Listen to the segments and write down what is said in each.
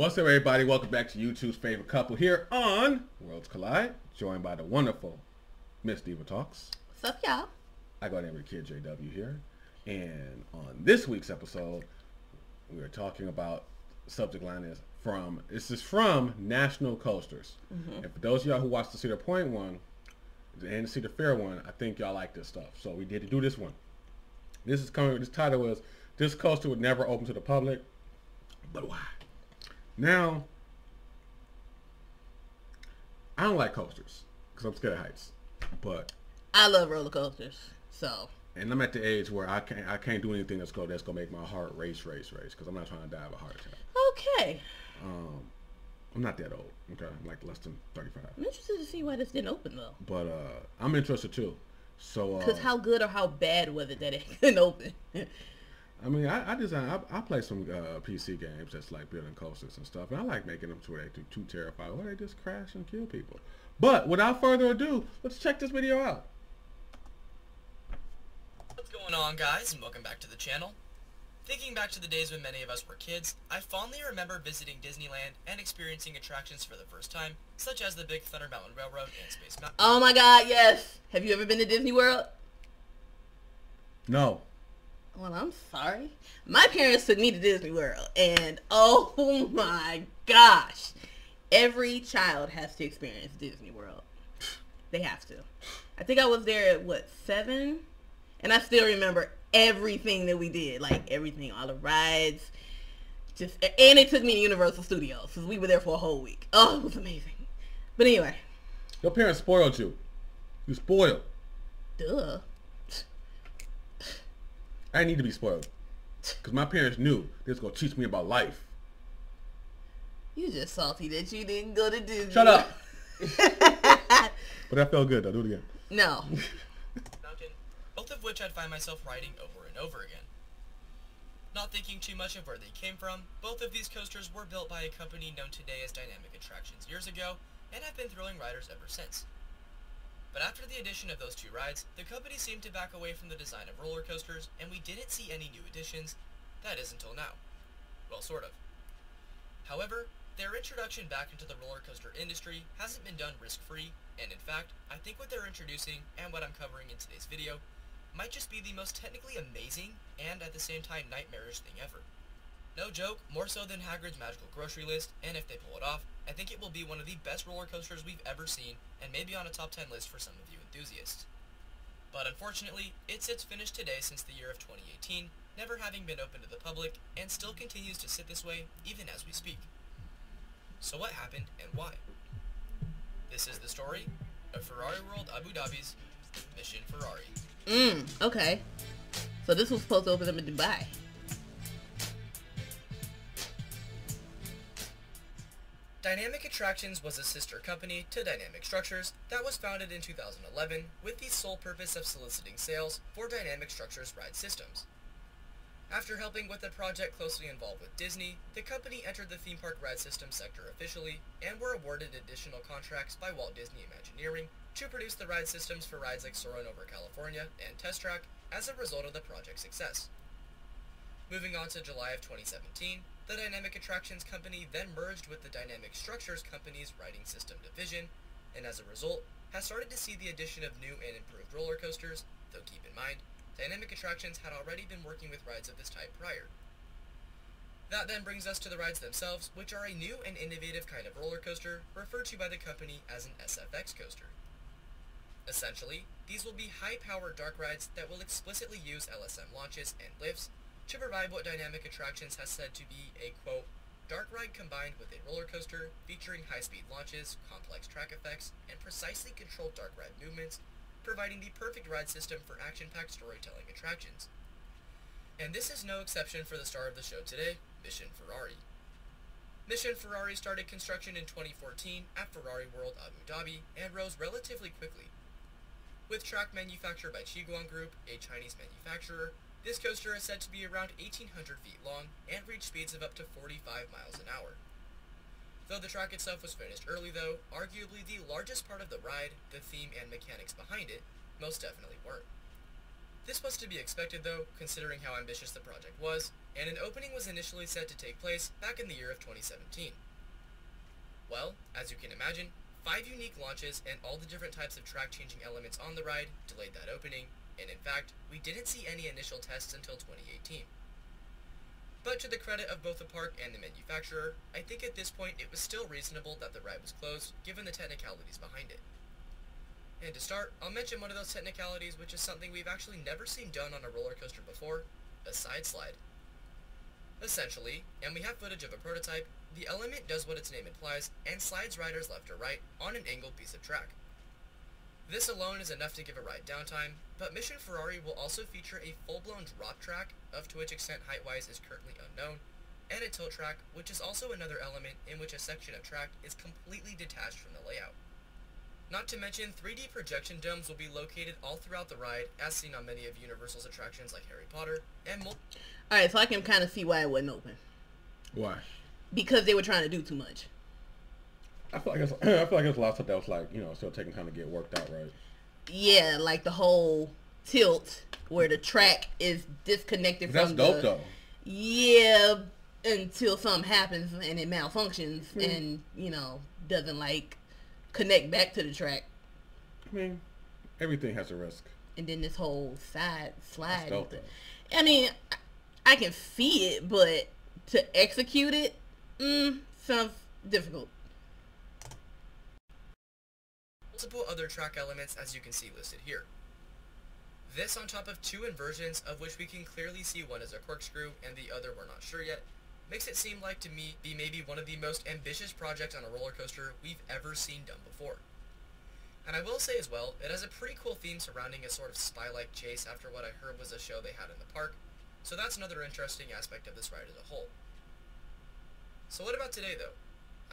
What's up, everybody? Welcome back to YouTube's favorite couple here on Worlds Collide, joined by the wonderful Ms Diva Talks. What's up, y'all? I got every kid JW here, and on this week's episode, we are talking about subject line is from National Coasters. And for those of y'all who watched the Cedar Point one and the Cedar Fair one, I think y'all like this stuff. So we did do this one. This title was "This Coaster Would Never Open to the Public, but Why?" Now, I don't like coasters because I'm scared of heights, but I love roller coasters. So, and I'm at the age where I can't do anything that's gonna make my heart race because I'm not trying to die of a heart attack. Okay. I'm not that old. Okay, I'm like less than 35. I'm interested to see why this didn't open though. But I'm interested too. So because how good or how bad was it that it couldn't open? I mean, I play some PC games that's like building coasters and stuff, and I like making them to where they're too terrifying, or they just crash and kill people. But without further ado, let's check this video out. What's going on, guys, and welcome back to the channel. Thinking back to the days when many of us were kids, I fondly remember visiting Disneyland and experiencing attractions for the first time, such as the Big Thunder Mountain Railroad and Space Mountain. Oh my God, yes. Have you ever been to Disney World? No. Well, I'm sorry. My parents took me to Disney World, and oh my gosh, every child has to experience Disney World. They have to. I think I was there at, what, 7? And I still remember everything that we did, like everything, all the rides. And they took me to Universal Studios, because we were there for a whole week. Oh, it was amazing. But anyway. Your parents spoiled you. You spoiled. Duh. I didn't need to be spoiled. Because my parents knew they was going to teach me about life. You just salty that you didn't go to Disney. Shut up. But that felt good, though. Do it again. No. Mountain, both of which I'd find myself riding over and over again. Not thinking too much of where they came from, both of these coasters were built by a company known today as Dynamic Attractions years ago, and have been thrilling riders ever since. But after the addition of those two rides, the company seemed to back away from the design of roller coasters, and we didn't see any new additions. That is until now. Well, sort of. However, their introduction back into the roller coaster industry hasn't been done risk-free, and in fact, I think what they're introducing, and what I'm covering in today's video, might just be the most technically amazing, and at the same time nightmarish thing ever. No joke, more so than Hagrid's Magical Grocery List, and if they pull it off, I think it will be one of the best roller coasters we've ever seen, and maybe on a top 10 list for some of you enthusiasts. But unfortunately, it sits finished today since the year of 2018, never having been open to the public, and still continues to sit this way even as we speak. So what happened and why? This is the story of Ferrari World Abu Dhabi's Mission Ferrari. Okay. So this was supposed to open up in Dubai. Dynamic Attractions was a sister company to Dynamic Structures that was founded in 2011 with the sole purpose of soliciting sales for Dynamic Structures ride systems. After helping with a project closely involved with Disney, the company entered the theme park ride system sector officially and were awarded additional contracts by Walt Disney Imagineering to produce the ride systems for rides like Soarin' over California and Test Track as a result of the project's success. Moving on to July of 2017, the Dynamic Attractions company then merged with the Dynamic Structures company's riding system division, and as a result, has started to see the addition of new and improved roller coasters, though keep in mind, Dynamic Attractions had already been working with rides of this type prior. That then brings us to the rides themselves, which are a new and innovative kind of roller coaster, referred to by the company as an SFX coaster. Essentially, these will be high-powered dark rides that will explicitly use LSM launches and lifts to provide what Dynamic Attractions has said to be a, quote, dark ride combined with a roller coaster featuring high-speed launches, complex track effects, and precisely controlled dark ride movements, providing the perfect ride system for action-packed storytelling attractions. And this is no exception for the star of the show today, Mission Ferrari. Mission Ferrari started construction in 2014 at Ferrari World Abu Dhabi and rose relatively quickly. With track manufactured by Qiguang Group, a Chinese manufacturer, this coaster is said to be around 1,800 feet long and reach speeds of up to 45 miles an hour. Though the track itself was finished early though, arguably the largest part of the ride, the theme and mechanics behind it, most definitely weren't. This was to be expected though, considering how ambitious the project was, and an opening was initially set to take place back in the year of 2017. Well, as you can imagine, 5 unique launches and all the different types of track-changing elements on the ride delayed that opening, and in fact, we didn't see any initial tests until 2018. But to the credit of both the park and the manufacturer, I think at this point it was still reasonable that the ride was closed, given the technicalities behind it. And to start, I'll mention one of those technicalities, which is something we've actually never seen done on a roller coaster before, a side slide. Essentially, and we have footage of a prototype, the element does what its name implies and slides riders left or right on an angled piece of track. This alone is enough to give a ride downtime, but Mission Ferrari will also feature a full-blown drop track, of to which extent height-wise is currently unknown, and a tilt track, which is also another element in which a section of track is completely detached from the layout. Not to mention, 3D projection domes will be located all throughout the ride, as seen on many of Universal's attractions like Harry Potter, and Alright, so I can kind of see why it wasn't open. Why? Because they were trying to do too much. I feel like it's a lot of stuff that was like, still taking time to get worked out, right? Yeah, like the whole tilt where the track is disconnected That's from dope though. Yeah, until something happens and it malfunctions and, doesn't like connect back to the track. I mean, everything has a risk. And then this whole side slide. That's dope, I mean, I can see it, but to execute it, sounds difficult. multiple other track elements as you can see listed here. This on top of 2 inversions, of which we can clearly see one is a corkscrew and the other we're not sure yet, makes it seem like to me be maybe one of the most ambitious projects on a roller coaster we've ever seen done before. And I will say as well, it has a pretty cool theme surrounding a sort of spy-like chase after what I heard was a show they had in the park, so that's another interesting aspect of this ride as a whole. So what about today though?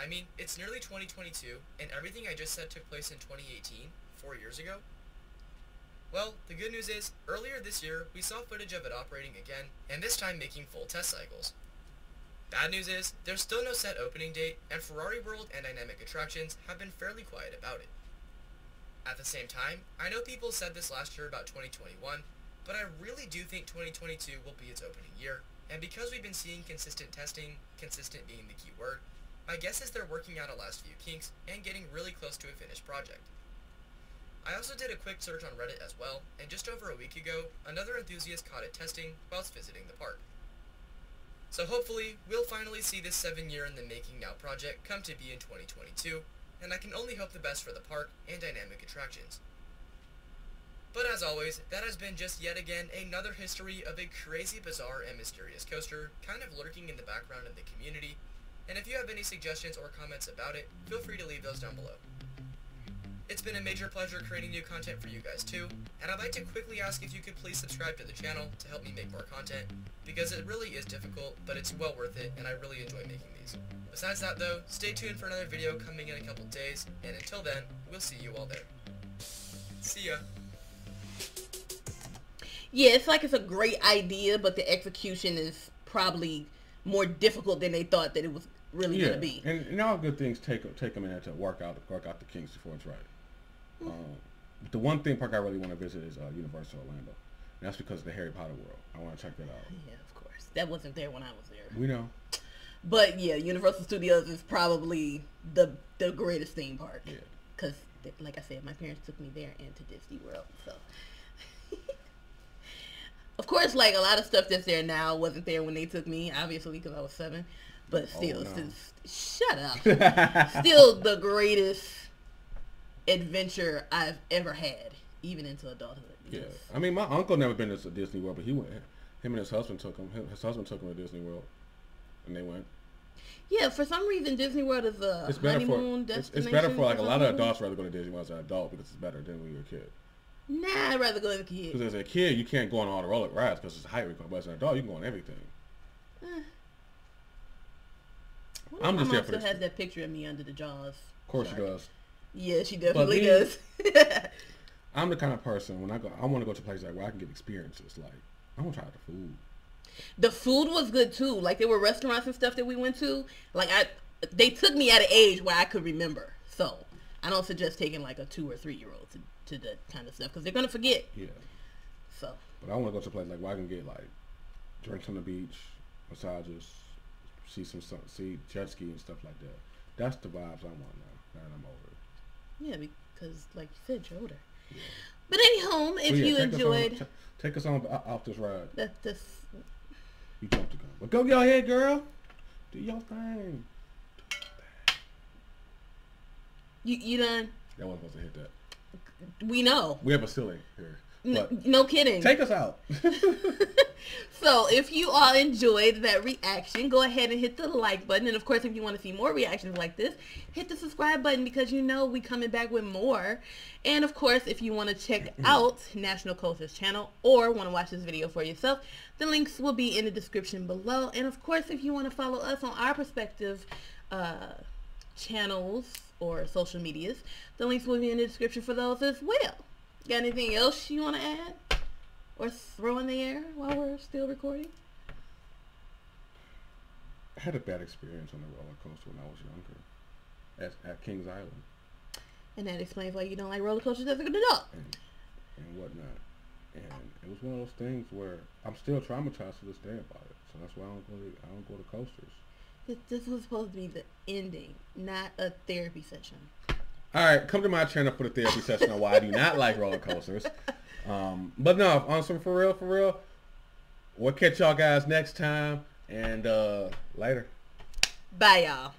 I mean, it's nearly 2022, and everything I just said took place in 2018, 4 years ago. Well, the good news is, earlier this year, we saw footage of it operating again, and this time making full test cycles. Bad news is, there's still no set opening date, and Ferrari World and Dynamic Attractions have been fairly quiet about it. At the same time, I know people said this last year about 2021, but I really do think 2022 will be its opening year, and because we've been seeing consistent testing, consistent being the key word, my guess is they're working out a last few kinks and getting really close to a finished project. I also did a quick search on Reddit as well, and just over a week ago, another enthusiast caught it testing whilst visiting the park. So hopefully, we'll finally see this 7-year in the making now project come to be in 2022, and I can only hope the best for the park and Dynamic Attractions. But as always, that has been just yet again another history of a crazy, bizarre, and mysterious coaster kind of lurking in the background of the community, and if you have any suggestions or comments about it, feel free to leave those down below. It's been a major pleasure creating new content for you guys too, and I'd like to quickly ask if you could please subscribe to the channel to help me make more content, because it really is difficult, but it's well worth it, and I really enjoy making these. Besides that though, stay tuned for another video coming in a couple days, and until then, we'll see you all there. See ya! Yeah, it's like it's a great idea, but the execution is probably more difficult than they thought that it was really going to be. And all good things take a minute to work out the kinks before it's right. The one theme park I really want to visit is Universal Orlando. And that's because of the Harry Potter world. I want to check that out. Yeah, of course. That wasn't there when I was there. We know. But yeah, Universal Studios is probably the greatest theme park. Yeah. Because, like I said, my parents took me there and to Disney World. So, of course, like a lot of stuff that's there now wasn't there when they took me, obviously, because I was 7. But still, shut up. Still the greatest adventure I've ever had, even into adulthood. Yeah, I mean, my uncle never been to Disney World, but he went. Him and his husband took him. His husband took him to Disney World, and they went. Yeah, for some reason, Disney World is a honeymoon destination. It's better for like a lot of adults rather go to Disney World as an adult because it's better than when you're a kid. Nah, I'd rather go as a kid. Because as a kid, you can't go on all the roller rides because it's a height requirement. But as an adult, you can go on everything. I'm just there for this. My mom still has that picture of me under the Jaws. Of course she does. Yeah, she definitely does. I'm the kind of person, when I want to go to places like where I can get experiences. Like, I want to try the food. The food was good too. Like, there were restaurants and stuff that we went to. Like, they took me at an age where I could remember. So, I don't suggest taking like a 2 or 3 year old to that kind of stuff because they're going to forget. Yeah. So. But I want to go to a place like where I can get like drinks on the beach, massages, see jet ski and stuff like that. That's the vibes I want now. And I'm older. Yeah, because like you said, you're older. Yeah. But anyhow, if you enjoyed, take us on off this ride. This. You jumped the gun, but go ahead, girl. Do your thing. You done? That wasn't supposed to hit that. We know. We have a ceiling here. No kidding. Take us out. So if you all enjoyed that reaction, go ahead and hit the like button. And of course, if you want to see more reactions like this, hit the subscribe button because you know we coming back with more. And of course, if you want to check out National Coaster's channel or want to watch this video for yourself, the links will be in the description below. And of course, if you want to follow us on our respective channels or social medias, the links will be in the description for those as well. Got anything else you want to add or throw in the air while we're still recording? I had a bad experience on the roller coaster when I was younger at Kings Island. And that explains why you don't like roller coasters as an adult. And whatnot. And it was one of those things where I'm still traumatized to this day about it. So that's why I don't go to coasters. This was supposed to be the ending, not a therapy session. All right, come to my channel for the therapy session on why I do not like roller coasters. But no, on some for real, we'll catch y'all guys next time, and later. Bye, y'all.